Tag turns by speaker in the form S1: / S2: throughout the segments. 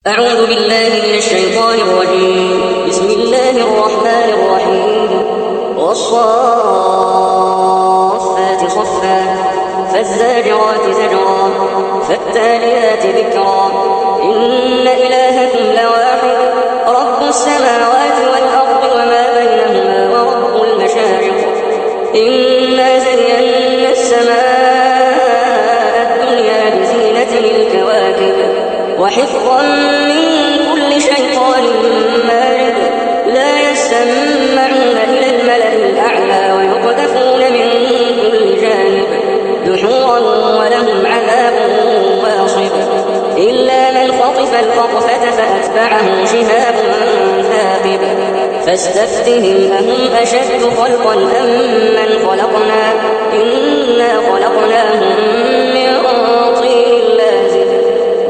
S1: أعوذ بالله من الشيطان الرجيم. بسم الله الرحمن الرحيم. والصافات صفا فالزاجرات زجرا فالتاليات ذكرا إن إلهكم لواحد رب السماوات والأرض وما بينهما ورب المشارق إنا زينا السماء الدنيا بزينة الكواكب وحفظا من كل شيطان مارد لا يسمعون إلى الملأ الأعلى ويقذفون من كل جانب دحورا ولهم عذاب واصب إلا من خطف الخطفة فأتبعه شهاب ثاقب فاستفتهم أهم أشد خلقا أم من خلقنا إنا خلقناهم من طين لازب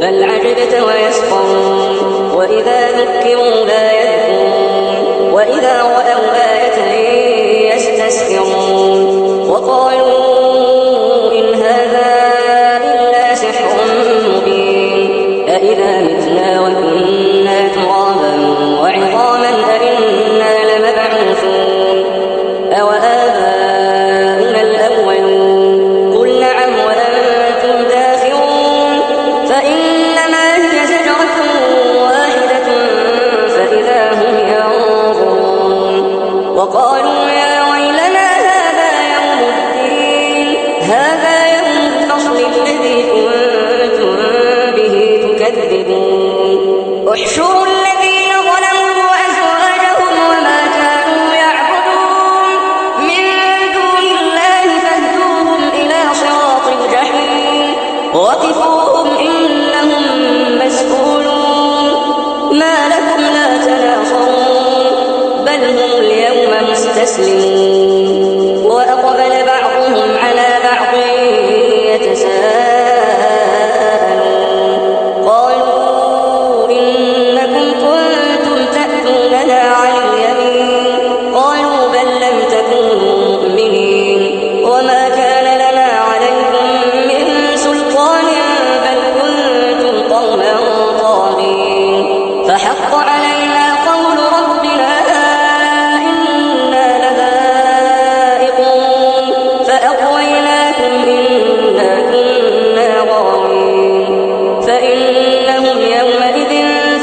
S1: بل عجبت ويسخرون وإذا ذكروا لا يذكرون وإذا رأوا آية يستسخرون وقالوا إن هذا إلا سحر مبين أإذا متنا وكنا ترابا وعظاما أإنا لمبعوثون أوآباؤنا الأولون قل نعم وأنتم داخرون فإنما هي زجرة واحدة فإذا هم ينظرون وقالوا يا ويلنا هذا يوم الدين هذا يوم الفصل الذي كنتم به تكذبون احشروا الذين ظلموا وأزواجهم وما كانوا يعبدون من دون الله فاهدوهم إلى صراط الجحيم وقفوهم إنهم مسؤولون ما لكم لا تناصرون بل هم اليوم مستسلمون وأقبل بعضهم على بعض يتساءلون قالوا إنكم كنتم تأتوننا عن اليمين قالوا بل لم تكونوا مؤمنين وما كان لنا عليكم من سلطان بل كنتم قوما طاغين فحق علينا قول ربنا إنا لذائقون فأغويناكم إنا كنا غاوين فإنهم يومئذ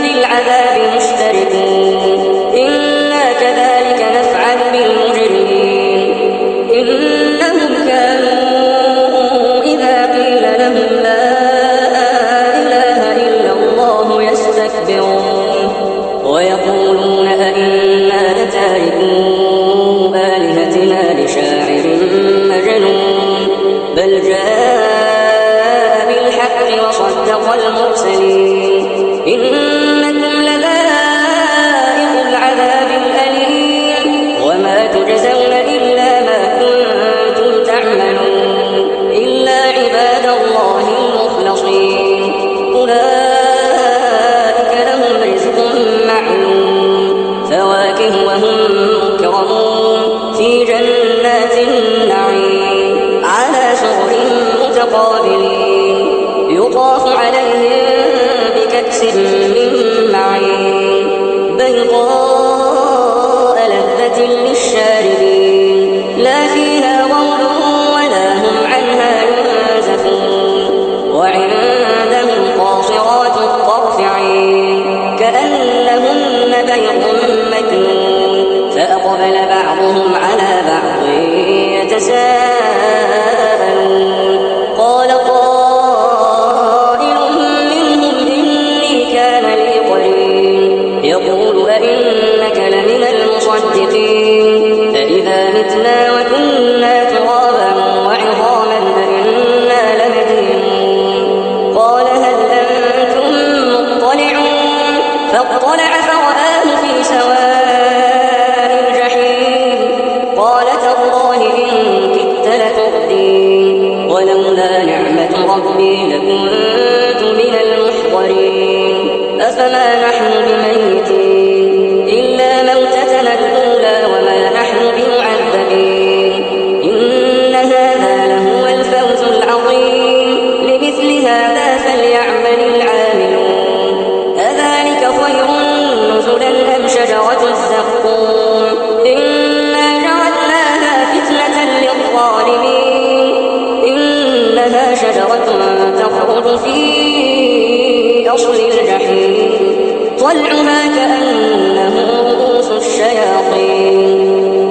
S1: في العذاب مشتركون إنا كذلك نفعل بالمجرمين إنهم كانوا إذا قيل لهم لا إله إلا الله يستكبرون ويقولون أئنا لتاركو آلهتنا لشاعر مجنون بل جاء بالحق وصدق المرسلين إنكم لذائق العذاب الأليم وما تجزون إلا ما كنتم تعملون إلا عباد الله المخلصين أولئك لهم رزق معلوم فواكه وهم مكرمون في جنات النعيم على سرر متقابلين يطاف عليهم بكأس من معين بيضاء لذة للشاربين لا فيها غول ولا هم عنها ينزفون وعندهم قاصرات الطرف عين كأنهن بيض مكنون فأقبل بعضهم على بعض يتساءلون قال قائل منهم إني كان لي قرين يقول أئنك لمن المصدقين فإذا متنا وكنا ترابا وعظاما أئنا لمدينون قال هل أنتم مطلعون فاطلع فرآه في سواء الجحيم قال تالله إن كدت لتردين ولولا نعمة ربي لكنت من المحضرين أفما نحن بميتين إلا موتتنا الأولى وما نحن بمعذبين إن هذا لهو الفوز العظيم لمثل هذا فليعمل العاملون الجحيم طلعها كأنه رؤوس الشياطين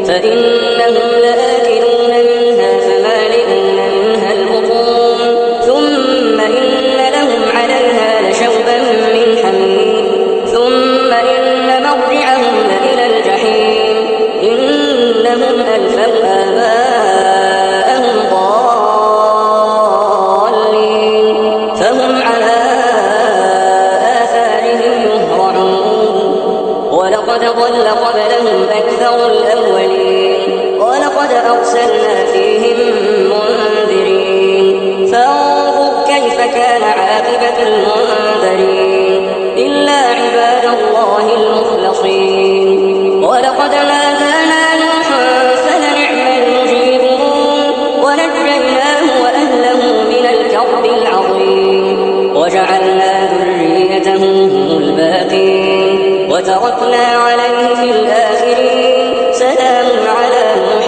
S1: فإنهم لآكلون منها فمالئون منها البطون ثم إن لهم عليها لشوبا من حميم ثم إن مرجعهم لإلى الجحيم إنهم ألفوا آباءهم ضالين فهم على آثارهم يهرعون ولقد ضل قبلهم أكثر الأولين ولقد أرسلنا فيهم منذرين فانظر كيف كان عاقبة المنذرين إلا عباد الله المخلصين ولقد نادانا نوح فلنعم المجيبون ونجيناه وأهله من الكرب العظيم وجعلنا ذريته هم الباقين وتركنا عليه في الآخرين سلام على نوح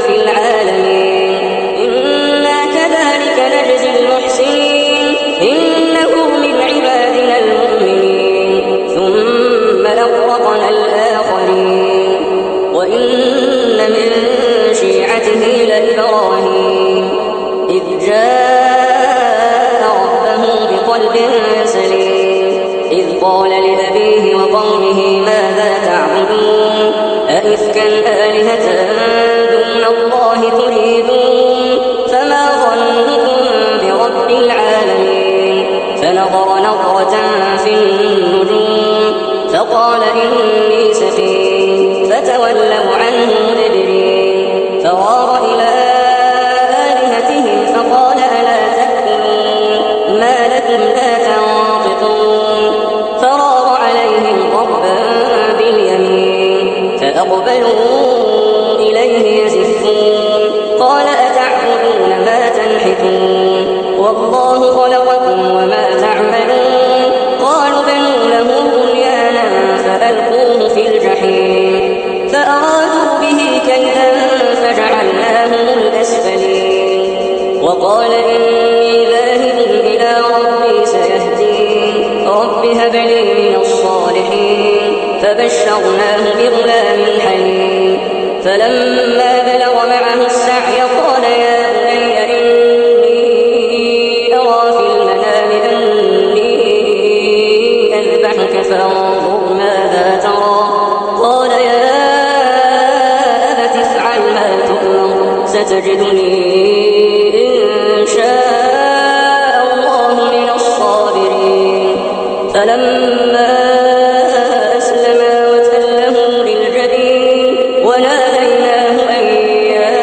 S1: في العالمين إنا كذلك نجزي المحسنين إنه من عبادنا المؤمنين ثم أغرقنا الآخرين وإن من شيعته لإبراهيم إذ جاء ربه بقلب سليم إذ قال لأبيه وقومه ماذا تعبدون أئفكا آلهة دون الله تريدون فما ظنكم برب العالمين فنظر نظرة في النجوم فقال إني سقيم فتولوا عنه مدبرين فراغ إلى آلهتهم فقال ألا تأكلون ما لكم لا تنطقون فراغ عليهم ضربا باليمين فأقبلوا إليه يزفون قال أتعبدون ما تنحتون والله خلقكم وما تعملون قالوا بنوا له بنيانا فألقوه في الجحيم فأرادوا به كيدا فجعلناهم الأسفلين وقال إني ذاهب إلى ربي سيهدين رب هب لي من الصالحين فبشرناه بغلام حليم فلما بلغ معه السعي قال يا بني إني أرى في المنام أني أذبحك فانظر ماذا ترى قال يا أبت افعل ما تؤمر ستجدني إن شاء الله من الصابرين فلما أسلما وتله للجبين وناديناه أن يا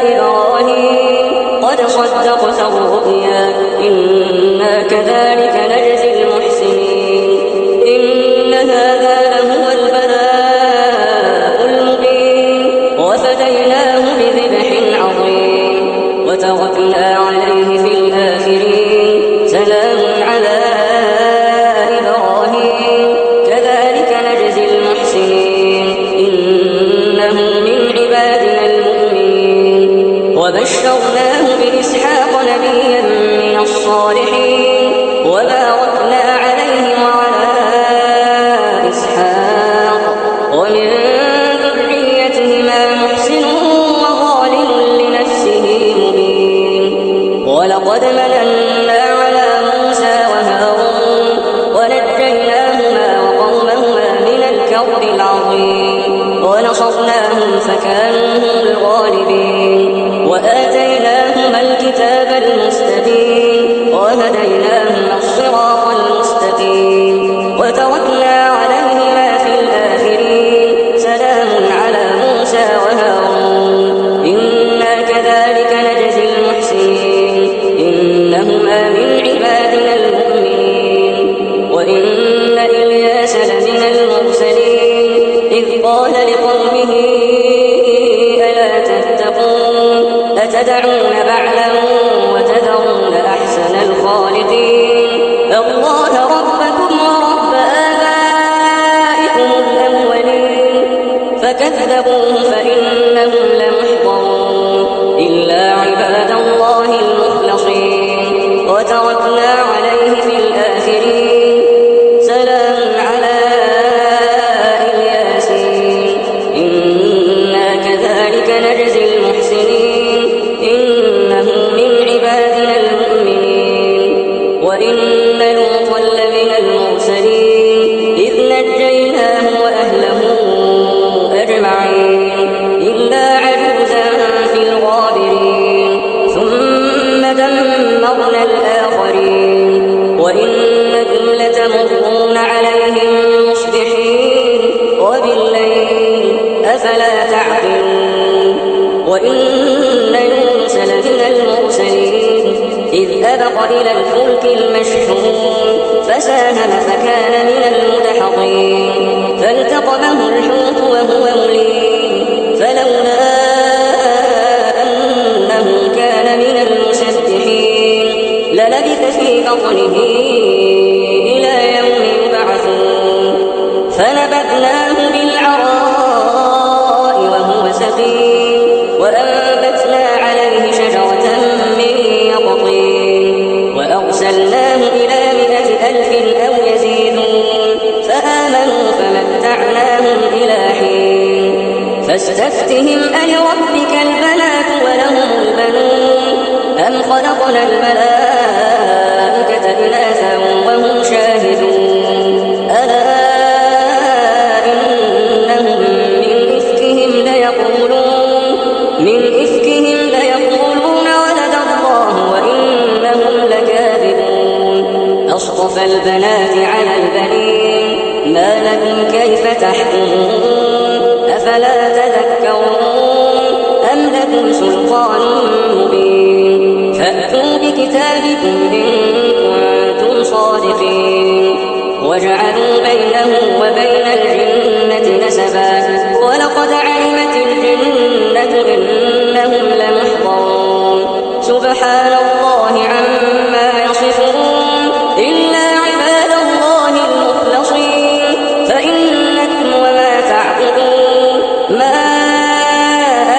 S1: إبراهيم قد صدقت الرؤيا إنا كذلك نجزي المحسنين إن هذا لهو البلاء المبين وفديناه بذبح عظيم وتركنا عليه في الآخرين سلام على إبراهيم كذلك نجزي المحسنين إنه من عبادنا المؤمنين وبشرناه بإسحاق نبيا من الصالحين وباركنا عليه وعلى إسحاق ومن ذريتهما محسن وظالم لنفسه مبين ولقد مننا على موسى وهارون ونجيناهما وقومهما من الكرب العظيم ونصرناهم فكانوا هم الغالبين وآتيناهما الكتاب المستبين وهديناهما الصراط المستقيم وتركنا عليهما في الآخرين سلام على موسى وهارون إنا كذلك نجزي المحسنين إنهما من عبادنا المؤمنين وإن إلياس لمن المرسلين إذ قال لقومه ألا تتقون أتدعون بعلا وتذرون أحسن الخالقين الله ربكم ورب آبائكم الأولين فكذبوه فإنهم لمحضرون إلا عباد الله المخلصين وتركنا عليه في الآخرين عليهم مصبحين وبالليل أفلا تعقلون وإن يونس لمن المرسلين إذ أبق إلى الفلك المشحون فساهم فكان من المدحضين فالتقمه الحوت وهو مليم فلولا أنه كان من المسبحين للبث في بطنه إلى يوم يبعثون فنبذناه بالعراء وهو سقيم وأنبتنا عليه شجرة من يقطين وأرسلناه إلى 100,000 أو يزيدون فآمنوا فمتعناهم إلى حين فاستفتهم ألربك البنات ولهم البنون أم خلقنا الملائكة إناثا وهم شاهدون ألا إنهم من إفكهم ليقولون ولد الله وإنهم لكاذبون أصطفى البنات على البنين ما لكم كيف تحكمون أفلا تذكرون أم لكم سلطان مبين فأتوا بكتابكم إن كنتم صادقين وجعلوا بينه وبين الجنة نسبا ولقد علمت الجنة إنهم لمحضرون سبحان الله عما يصفون إلا عباد الله المخلصين فإنكم وما تعبدون ما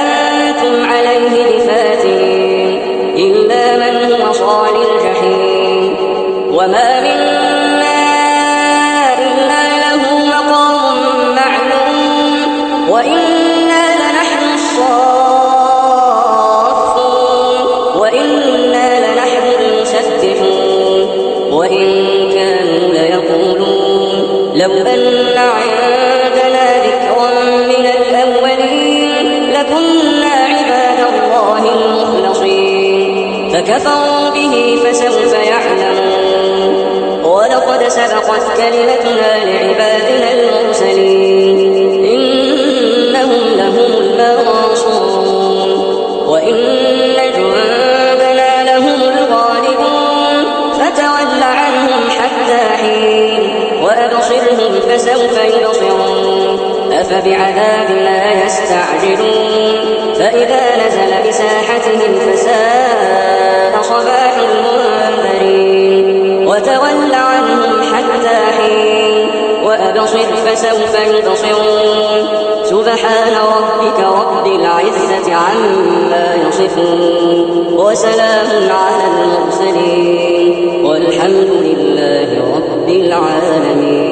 S1: أنتم عليه بفاتنين إلا من هو صال الجحيم وما منا إلا له مقام معلوم وإنا لنحن الصافون وإنا لنحن المسبحون وإن كانوا ليقولون لو أن عندنا ذكرا من الأولين لكنا عباد الله المخلصين فكفروا به فسوف يعلمون ولقد سبقت كلمتنا لعبادنا المرسلين إنهم لهم المنصورون وإن جندنا لهم الغالبون فتول عنهم حتى حين وأبصرهم فسوف يبصرون أفبعذابنا يستعجلون فإذا نزل بساحتهم فساء صباح المنذرين وتول عنهم حتى حين وأبصر فسوف يبصرون سبحان ربك رب العزة عما يصفون وسلام على المرسلين والحمد لله رب العالمين.